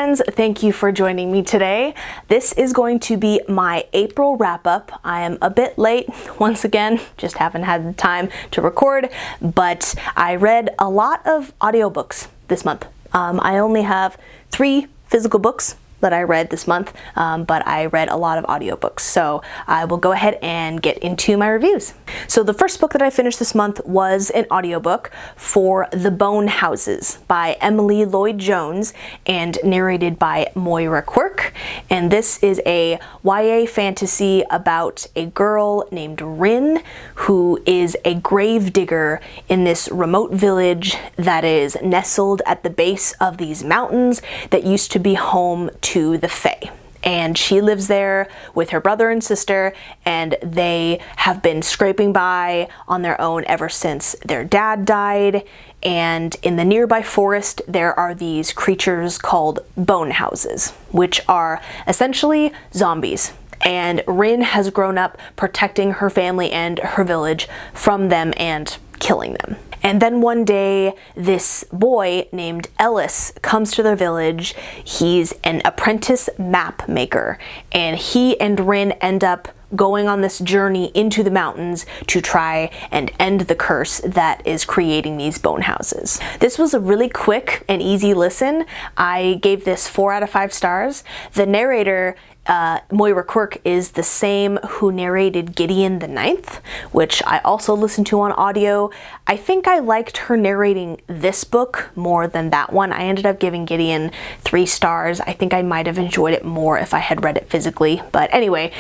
friends, thank you for joining me today. This is going to be my April wrap-up. I am a bit late, once again, just haven't had the time to record, but I read a lot of audiobooks this month. I only have 3 physical books that I read this month, but I read a lot of audiobooks. So I will go ahead and get into my reviews. So the first book that I finished this month was an audiobook for The Bone Houses by Emily Lloyd-Jones and narrated by Moira Quirk. And this is a YA fantasy about a girl named Rin who is a grave digger in this remote village that is nestled at the base of these mountains that used to be home to the Fae. And she lives there with her brother and sister, and they have been scraping by on their own ever since their dad died. And in the nearby forest, there are these creatures called bone houses, which are essentially zombies. And Rin has grown up protecting her family and her village from them and killing them. And then one day, this boy named Ellis comes to their village. He's an apprentice map maker, and he and Rin end up going on this journey into the mountains to try and end the curse that is creating these bone houses. This was a really quick and easy listen. I gave this 4 out of 5 stars. The narrator, Moira Quirk, is the same who narrated Gideon the Ninth, which I also listened to on audio. I think I liked her narrating this book more than that one. I ended up giving Gideon 3 stars. I think I might have enjoyed it more if I had read it physically. But anyway,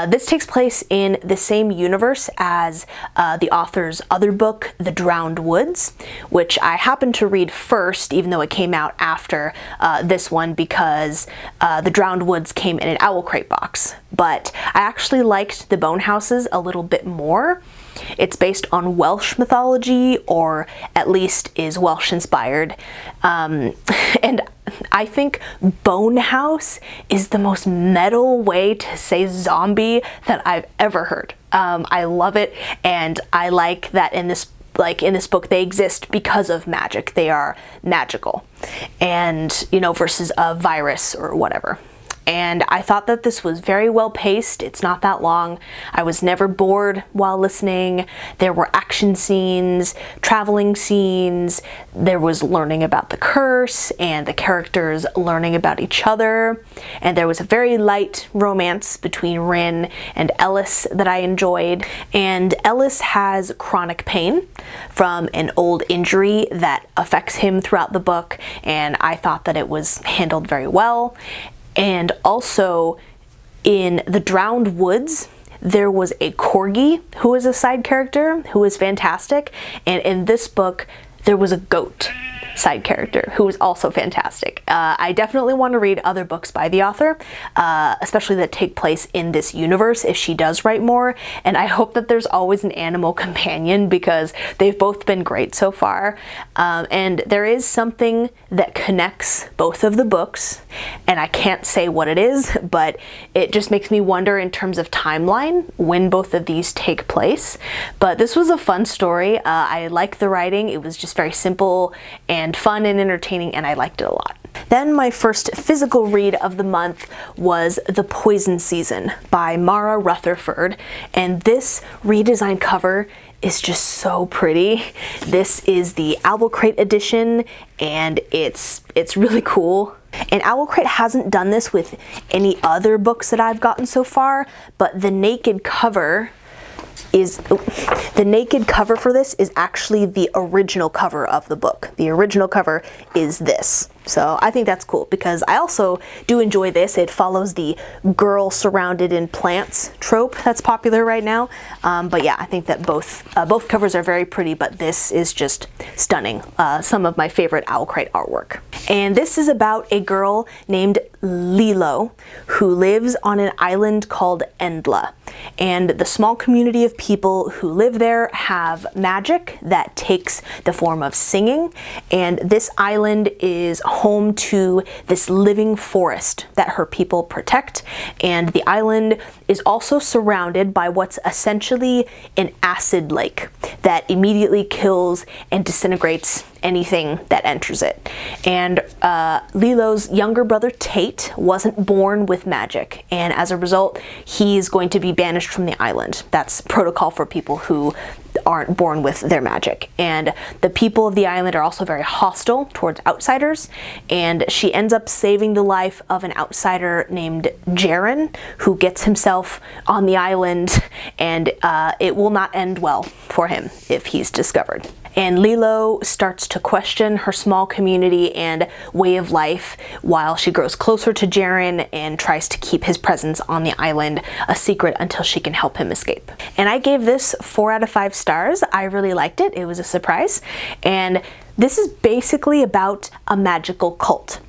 this takes place in the same universe as the author's other book, The Drowned Woods, which I happened to read first, even though it came out after this one, because The Drowned Woods came in an Owl Crate box. But I actually liked The Bone Houses a little bit more. It's based on Welsh mythology, or at least is Welsh inspired. And I think bone house is the most metal way to say zombie that I've ever heard. I love it, and I like that in this book they exist because of magic. They are magical, and versus a virus or whatever. And I thought that this was very well paced. It's not that long. I was never bored while listening. There were action scenes, traveling scenes. There was learning about the curse and the characters learning about each other. And there was a very light romance between Rin and Ellis that I enjoyed. And Ellis has chronic pain from an old injury that affects him throughout the book. And I thought that it was handled very well. And also, in The Drowned Woods, there was a corgi who was a side character who was fantastic. And in this book, there was a goat side character who was also fantastic. I definitely want to read other books by the author, especially that take place in this universe if she does write more. And I hope that there's always an animal companion, because they've both been great so far. And there is something that connects both of the books, and I can't say what it is, but it just makes me wonder in terms of timeline when both of these take place. But this was a fun story. I liked the writing. It was just very simple and fun and entertaining, and I liked it a lot. Then my first physical read of the month was The Poison Season by Mara Rutherford, and this redesigned cover is just so pretty. This is the Owl Crate edition, and it's really cool. And Owl Crate hasn't done this with any other books that I've gotten so far, but the naked cover for this is actually the original cover of the book. The original cover is this. So I think that's cool, because I also do enjoy this. It follows the girl surrounded in plants trope that's popular right now. But yeah, I think that both covers are very pretty, but this is just stunning. Some of my favorite Owl Crate artwork. And this is about a girl named Lilo who lives on an island called Endla. And the small community of people who live there have magic that takes the form of singing. And this island is home to this living forest that her people protect. And the island is also surrounded by what's essentially an acid lake that immediately kills and disintegrates anything that enters it. And Lilo's younger brother Tate wasn't born with magic, and as a result, he's going to be banished from the island. That's protocol for people who aren't born with their magic. And the people of the island are also very hostile towards outsiders, and she ends up saving the life of an outsider named Jaren, who gets himself on the island, and it will not end well for him if he's discovered. And Lilo starts to question her small community and way of life while she grows closer to Jaren and tries to keep his presence on the island a secret until she can help him escape. And I gave this 4 out of 5 stars. I really liked it. It was a surprise. And this is basically about a magical cult.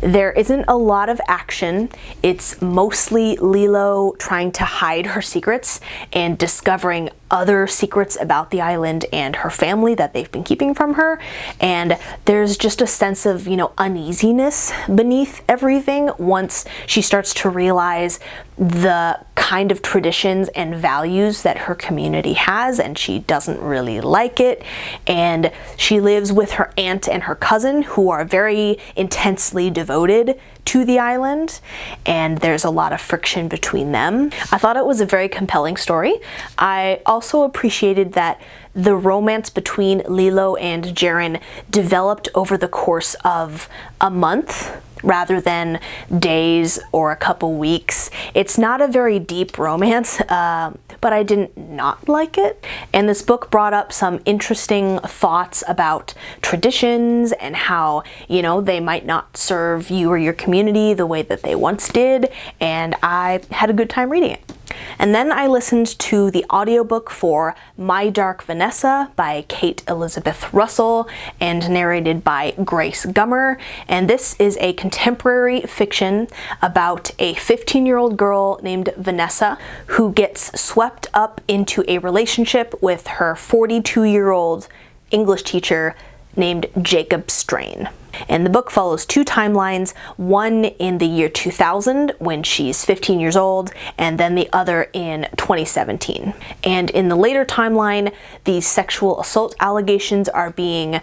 There isn't a lot of action. It's mostly Lilo trying to hide her secrets and discovering other secrets about the island and her family that they've been keeping from her. And there's just a sense of, uneasiness beneath everything once she starts to realize the kind of traditions and values that her community has, and she doesn't really like it. And she lives with her aunt and her cousin, who are very intensely devoted to the island, and there's a lot of friction between them. I thought it was a very compelling story. I also appreciated that the romance between Lilo and Jaren developed over the course of a month rather than days or a couple weeks. It's not a very deep romance, but I didn't not like it. And this book brought up some interesting thoughts about traditions and how, they might not serve you or your community the way that they once did, and I had a good time reading it. And then I listened to the audiobook for My Dark Vanessa by Kate Elizabeth Russell and narrated by Grace Gummer. And this is a contemporary fiction about a 15-year-old girl named Vanessa who gets swept up into a relationship with her 42-year-old English teacher named Jacob Strain. And the book follows 2 timelines, one in the year 2000 when she's 15 years old, and then the other in 2017. And in the later timeline, these sexual assault allegations are being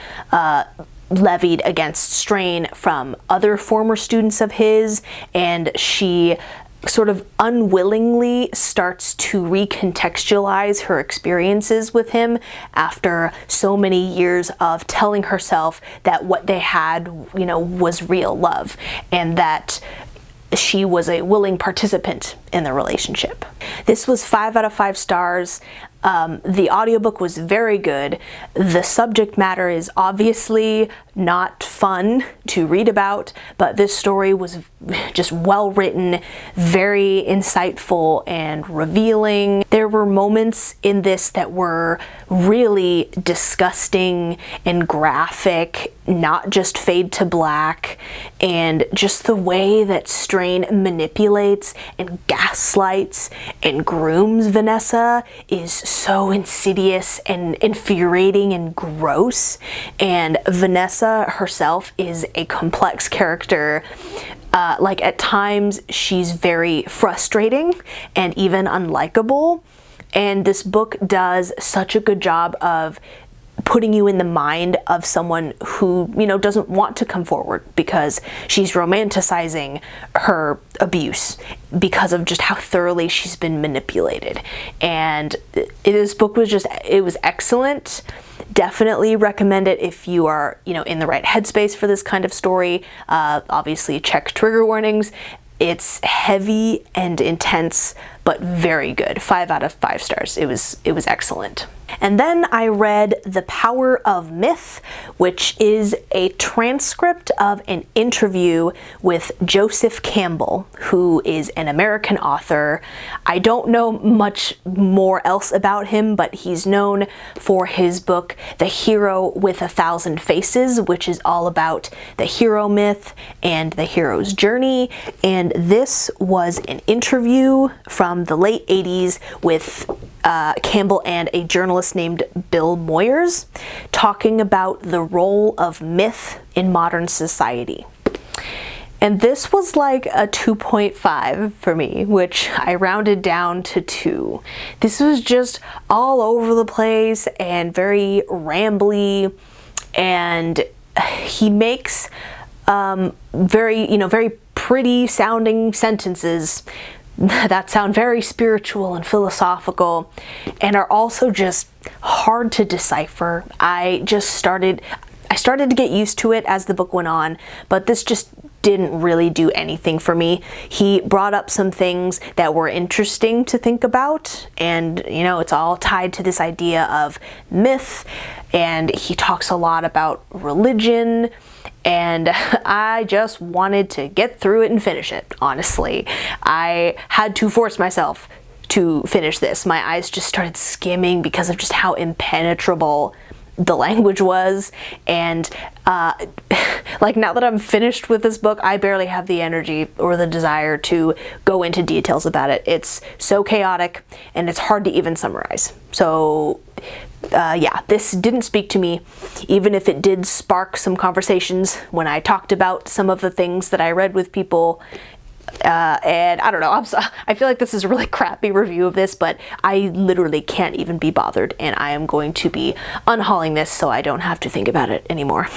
levied against Strain from other former students of his, and she sort of unwillingly starts to recontextualize her experiences with him after so many years of telling herself that what they had, was real love, and that she was a willing participant in the relationship. This was 5 out of 5 stars. The audiobook was very good. The subject matter is obviously not fun to read about, but this story was just well written, very insightful and revealing. There were moments in this that were really disgusting and graphic, not just fade to black, and just the way that Strain manipulates and gaslights and grooms Vanessa is so insidious and infuriating and gross. And Vanessa herself is a complex character. At times she's very frustrating and even unlikable. And this book does such a good job of putting you in the mind of someone who, doesn't want to come forward because she's romanticizing her abuse because of just how thoroughly she's been manipulated. And this book was it was excellent. Definitely recommend it if you are, in the right headspace for this kind of story. Obviously check trigger warnings. It's heavy and intense, but very good. 5 out of 5 stars. It was excellent. And then I read The Power of Myth, which is a transcript of an interview with Joseph Campbell, who is an American author. I don't know much more else about him, but he's known for his book, The Hero with a Thousand Faces, which is all about the hero myth and the hero's journey. And this was an interview from the late 80s with Campbell and a journalist named Bill Moyers, talking about the role of myth in modern society. And this was like a 2.5 for me, which I rounded down to 2. This was just all over the place and very rambly and he makes very pretty sounding sentences that sound very spiritual and philosophical and are also just hard to decipher. I started to get used to it as the book went on, but this just didn't really do anything for me. He brought up some things that were interesting to think about, and it's all tied to this idea of myth, and he talks a lot about religion, and I just wanted to get through it and finish it, honestly. I had to force myself to finish this. My eyes just started skimming because of just how impenetrable the language was, and like, now that I'm finished with this book, I barely have the energy or the desire to go into details about it. It's so chaotic and it's hard to even summarize. So yeah, this didn't speak to me, even if it did spark some conversations when I talked about some of the things that I read with people. And I don't know, I feel like this is a really crappy review of this, but I literally can't even be bothered, and I am going to be unhauling this so I don't have to think about it anymore.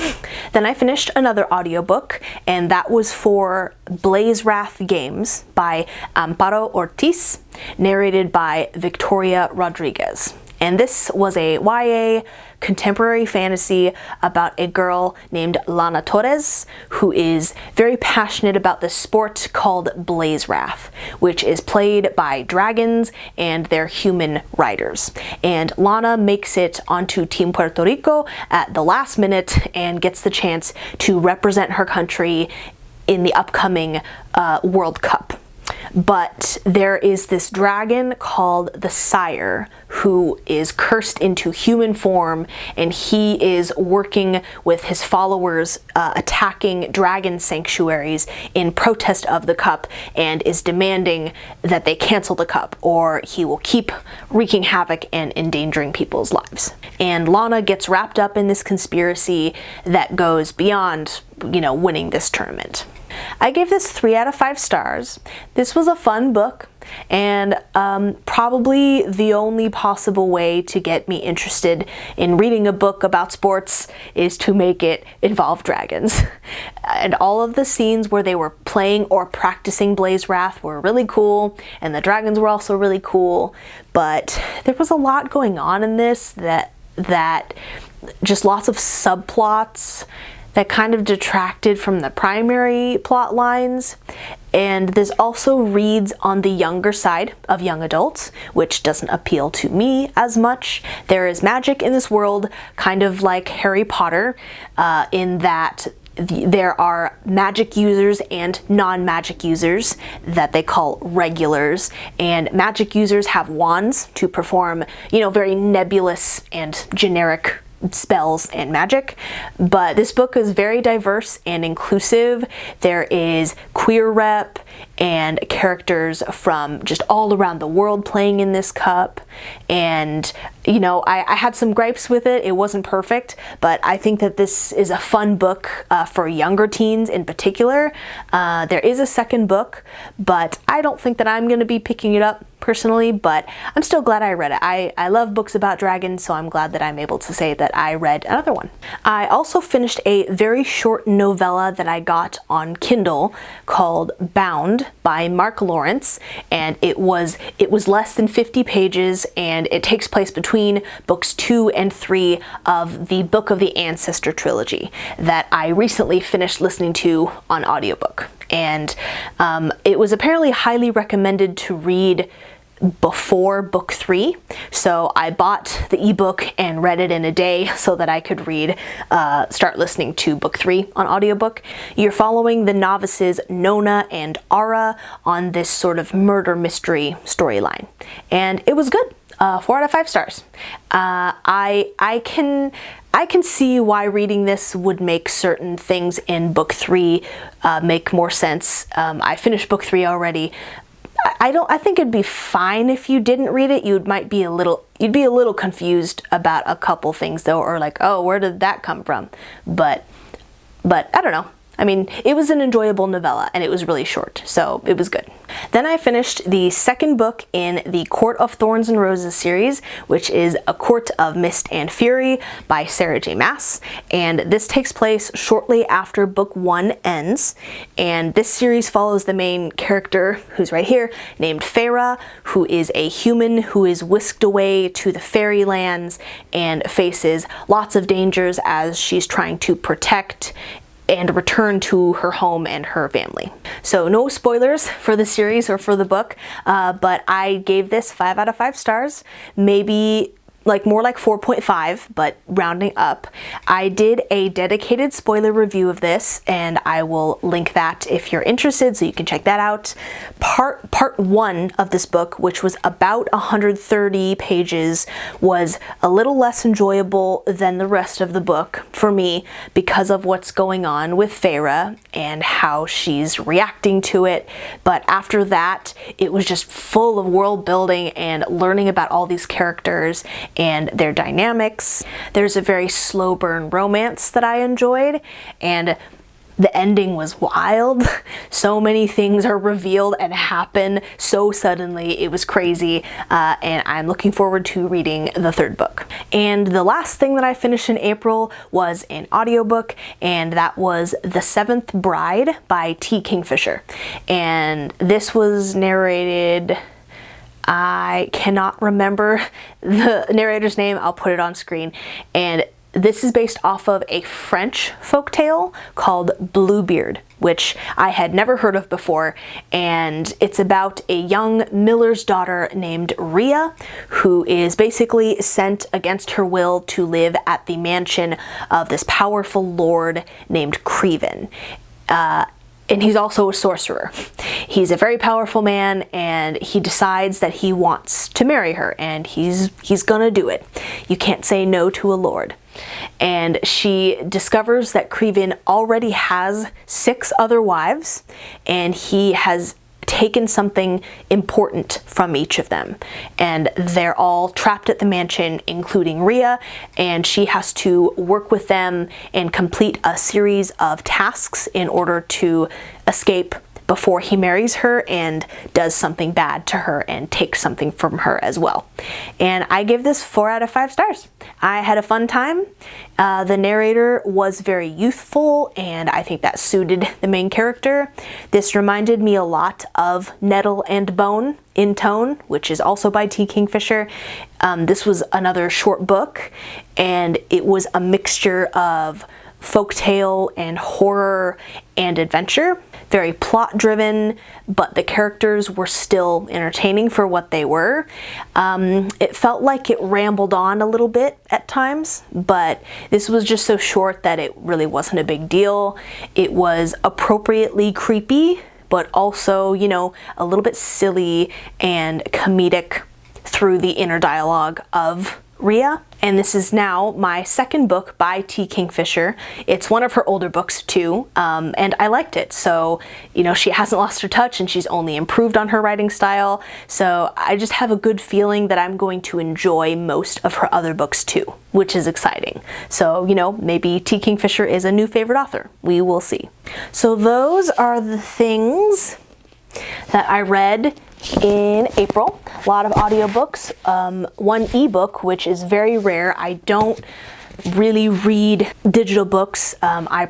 Then I finished another audiobook, and that was for Blazewrath Games by Amparo Ortiz, narrated by Victoria Rodriguez. And this was a YA contemporary fantasy about a girl named Lana Torres, who is very passionate about the sport called Blazewrath, which is played by dragons and their human riders. And Lana makes it onto Team Puerto Rico at the last minute and gets the chance to represent her country in the upcoming World Cup. But there is this dragon called the Sire who is cursed into human form, and he is working with his followers attacking dragon sanctuaries in protest of the cup, and is demanding that they cancel the cup or he will keep wreaking havoc and endangering people's lives. And Lana gets wrapped up in this conspiracy that goes beyond, winning this tournament. I gave this 3 out of 5 stars. This was a fun book, and probably the only possible way to get me interested in reading a book about sports is to make it involve dragons. And all of the scenes where they were playing or practicing Blazewrath were really cool, and the dragons were also really cool, but there was a lot going on in this that just lots of subplots that kind of detracted from the primary plot lines. And this also reads on the younger side of young adults, which doesn't appeal to me as much. There is magic in this world, kind of like Harry Potter, in that there are magic users and non-magic users that they call regulars, and magic users have wands to perform, very nebulous and generic spells and magic. But this book is very diverse and inclusive. There is queer rep and characters from just all around the world playing in this cup, and I had some gripes with it. It wasn't perfect, but I think that this is a fun book for younger teens in particular. There is a second book, but I don't think that I'm going to be picking it up personally, but I'm still glad I read it. I love books about dragons, so I'm glad that I'm able to say that I read another one. I also finished a very short novella that I got on Kindle called Bound by Mark Lawrence, and it was less than 50 pages, and it takes place between books 2 and 3 of the Book of the Ancestor trilogy that I recently finished listening to on audiobook. And it was apparently highly recommended to read before book 3, so I bought the ebook and read it in a day so that I could start listening to book 3 on audiobook. You're following the novices Nona and Ara on this sort of murder mystery storyline, and it was good. 4 out of 5 stars. I can see why reading this would make certain things in book 3 make more sense. I finished book 3 already. I think it'd be fine if you didn't read it. You'd be a little confused about a couple things though, or like, oh, where did that come from? But I don't know. I mean, it was an enjoyable novella and it was really short, so it was good. Then I finished the second book in the Court of Thorns and Roses series, which is A Court of Mist and Fury by Sarah J. Maas. And this takes place shortly after book 1 ends. And this series follows the main character, who's right here, named Feyre, who is a human who is whisked away to the fairylands and faces lots of dangers as she's trying to protect and return to her home and her family. So no spoilers for the series or for the book, but I gave this 5 out of 5 stars, maybe more like 4.5, but rounding up. I did a dedicated spoiler review of this, and I will link that if you're interested, so you can check that out. Part 1 of this book, which was about 130 pages, was a little less enjoyable than the rest of the book for me because of what's going on with Feyre and how she's reacting to it. But after that, it was just full of world building and learning about all these characters and their dynamics. There's a very slow burn romance that I enjoyed, and the ending was wild. So many things are revealed and happen so suddenly. It was crazy, and I'm looking forward to reading the third book. And the last thing that I finished in April was an audiobook, and that was The Seventh Bride by T. Kingfisher. And this was narrated, I cannot remember the narrator's name, I'll put it on screen. And this is based off of a French folktale called Bluebeard, which I had never heard of before. And it's about a young miller's daughter named Rhea, who is basically sent against her will to live at the mansion of this powerful lord named Creven. And he's also a sorcerer. He's a very powerful man, and he decides that he wants to marry her, and he's gonna do it. You can't say no to a lord. And she discovers that Creven already has 6 other wives, and he has taken something important from each of them, and they're all trapped at the mansion, including Rhea, and she has to work with them and complete a series of tasks in order to escape before he marries her and does something bad to her and takes something from her as well. And I give this 4 out of 5 stars. I had a fun time. The narrator was very youthful, and I think that suited the main character. This reminded me a lot of Nettle and Bone in tone, which is also by T. Kingfisher. This was another short book, and it was a mixture of folktale and horror and adventure. Very plot driven, but the characters were still entertaining for what they were. It felt like it rambled on a little bit at times, but this was just so short that it really wasn't a big deal. It was appropriately creepy, but also, you know, a little bit silly and comedic through the inner dialogue of Rhea. And this is now my second book by T. Kingfisher. It's one of her older books too, and I liked it. So, you know, she hasn't lost her touch and she's only improved on her writing style. So I just have a good feeling that I'm going to enjoy most of her other books too, which is exciting. So, you know, maybe T. Kingfisher is a new favorite author. We will see. So those are the things that I read in April. A lot of audiobooks, one ebook, which is very rare. I don't really read digital books. I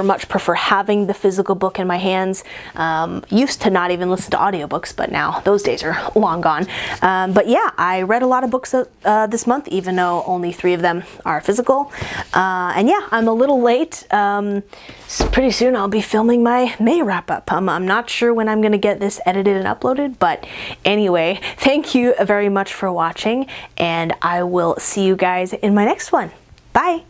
much prefer having the physical book in my hands. Used to not even listen to audiobooks, but now those days are long gone. But yeah, I read a lot of books this month, even though only 3 of them are physical. And yeah, I'm a little late. Pretty soon I'll be filming my May wrap-up. I'm not sure when I'm gonna get this edited and uploaded, but anyway, thank you very much for watching, and I will see you guys in my next one. Bye!